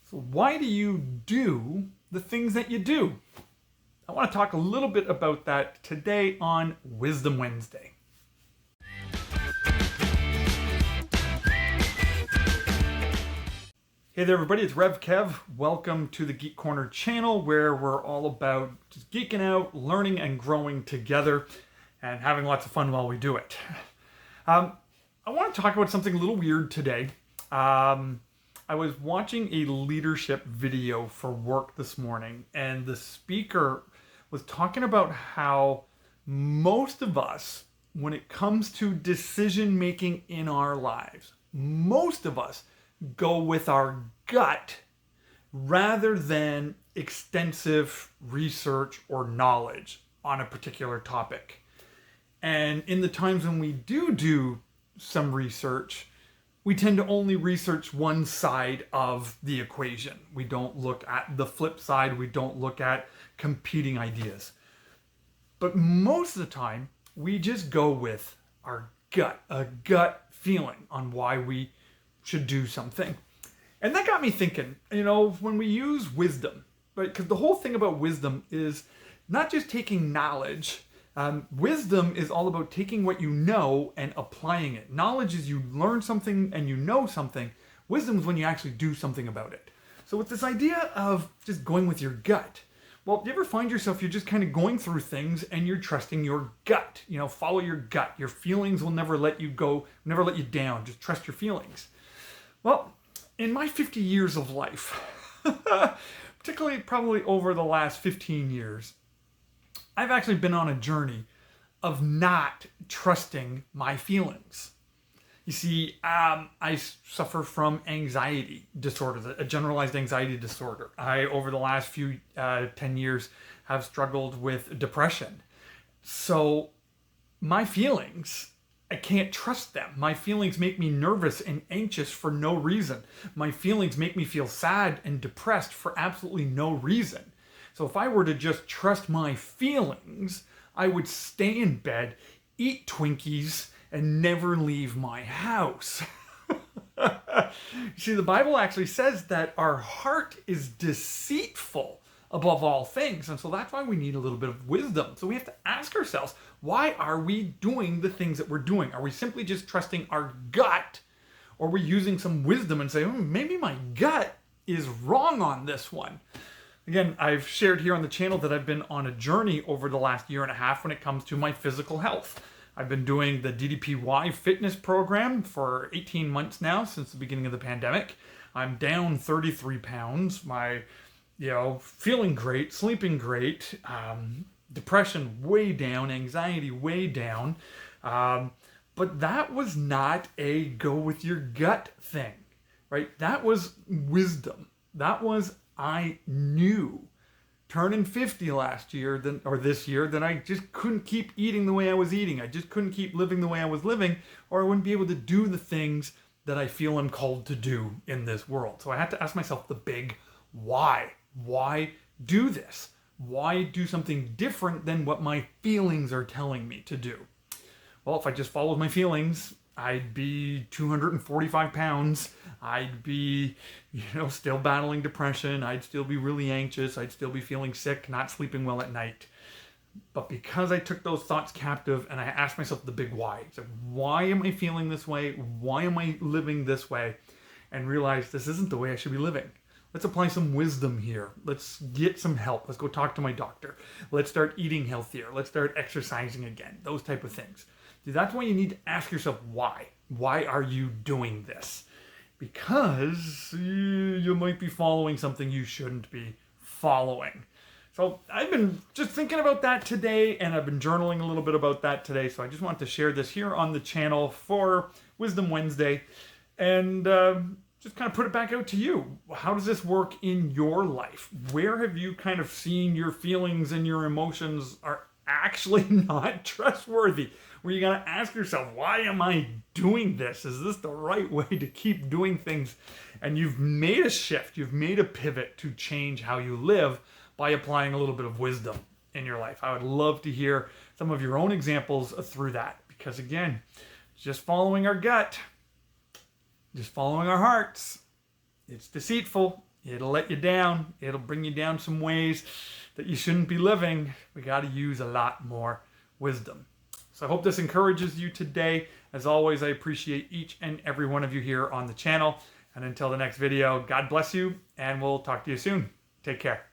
So why do you do the things that you do? I want to talk a little bit about that today on Wisdom Wednesday. Hey there everybody, it's Rev Kev. Welcome to the Geek Corner channel where we're all about just geeking out, learning and growing together and having lots of fun while we do it. I want to talk about something a little weird today. I was watching a leadership video for work this morning, and the speaker was talking about how most of us, when it comes to decision making in our lives, most of us go with our gut rather than extensive research or knowledge on a particular topic. And in the times when we do some research, we tend to only research one side of the equation. We don't look at the flip side. We don't look at competing ideas. But most of the time, we just go with our gut, a gut feeling on why we should do something. And that got me thinking, when we use wisdom, right? Because the whole thing about wisdom is not just taking knowledge. Wisdom is all about taking what you know and applying it. Knowledge is you learn something and you know something. Wisdom is when you actually do something about it. So with this idea of just going with your gut, well, do you ever find yourself, you're just kind of going through things and you're trusting your gut? Follow your gut. Your feelings will never let you go, never let you down. Just trust your feelings. Well, in my 50 years of life, particularly probably over the last 15 years, I've actually been on a journey of not trusting my feelings. You see, I suffer from anxiety disorder, a generalized anxiety disorder. Over the last few 10 years, have struggled with depression. So my feelings, I can't trust them. My feelings make me nervous and anxious for no reason. My feelings make me feel sad and depressed for absolutely no reason. So if I were to just trust my feelings, I would stay in bed, eat Twinkies, and never leave my house. See, the Bible actually says that our heart is deceitful above all things. And so that's why we need a little bit of wisdom. So we have to ask ourselves, why are we doing the things that we're doing? Are we simply just trusting our gut? Or are we using some wisdom and say, maybe my gut is wrong on this one? Again, I've shared here on the channel that I've been on a journey over the last year and a half when it comes to my physical health. I've been doing the DDPY fitness program for 18 months now since the beginning of the pandemic. I'm down 33 pounds. Feeling great, sleeping great, depression way down, anxiety way down. But that was not a go with your gut thing, right? That was wisdom. That was I knew turning 50 this year, that I just couldn't keep eating the way I was eating. I just couldn't keep living the way I was living, or I wouldn't be able to do the things that I feel I'm called to do in this world. So I had to ask myself the big why. Why do this? Why do something different than what my feelings are telling me to do? Well, if I just followed my feelings, I'd be 245 pounds. I'd be, still battling depression. I'd still be really anxious. I'd still be feeling sick, not sleeping well at night. But because I took those thoughts captive and I asked myself the big why. So why am I feeling this way? Why am I living this way? And realized this isn't the way I should be living. Let's apply some wisdom here. Let's get some help. Let's go talk to my doctor. Let's start eating healthier. Let's start exercising again. Those type of things. See, that's why you need to ask yourself why. Why are you doing this? Because you might be following something you shouldn't be following. So I've been just thinking about that today, and I've been journaling a little bit about that today. So I just wanted to share this here on the channel for Wisdom Wednesday, and just kind of put it back out to you. How does this work in your life? Where have you kind of seen your feelings and your emotions are actually not trustworthy? Where you got to ask yourself, why am I doing this? Is this the right way to keep doing things? And you've made a shift, you've made a pivot to change how you live by applying a little bit of wisdom in your life. I would love to hear some of your own examples through that, because again, just following our gut, just following our hearts, it's deceitful. it'll let you down. It'll bring you down some ways that you shouldn't be living. We got to use a lot more wisdom. So I hope this encourages you today. As always, I appreciate each and every one of you here on the channel. And until the next video, God bless you, and we'll talk to you soon. Take care.